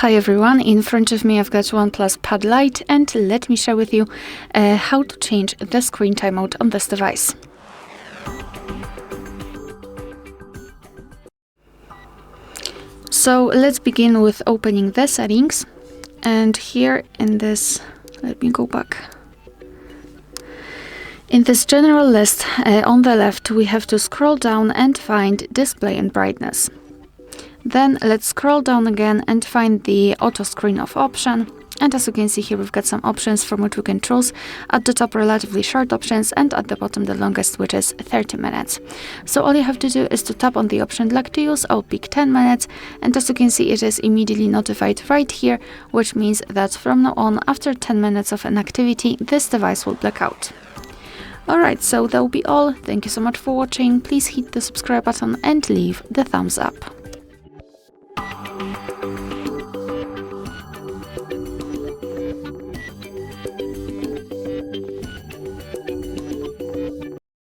Hi everyone, in front of me I've got OnePlus Pad Lite, and let me share with you how to change the screen timeout on this device. So let's begin with opening the settings, and here in this, let me go back. In this general list on the left, we have to scroll down and find display and brightness. Then let's scroll down again and find the auto screen off option. And as you can see here, we've got some options from which we can choose. At the top, relatively short options, and at the bottom, the longest, which is 30 minutes. So all you have to do is to tap on the option like to use. I'll pick 10 minutes. And as you can see, it is immediately notified right here, which means that from now on, after 10 minutes of an activity, this device will black out. Alright, so that will be all. Thank you so much for watching. Please hit the subscribe button and leave the thumbs up.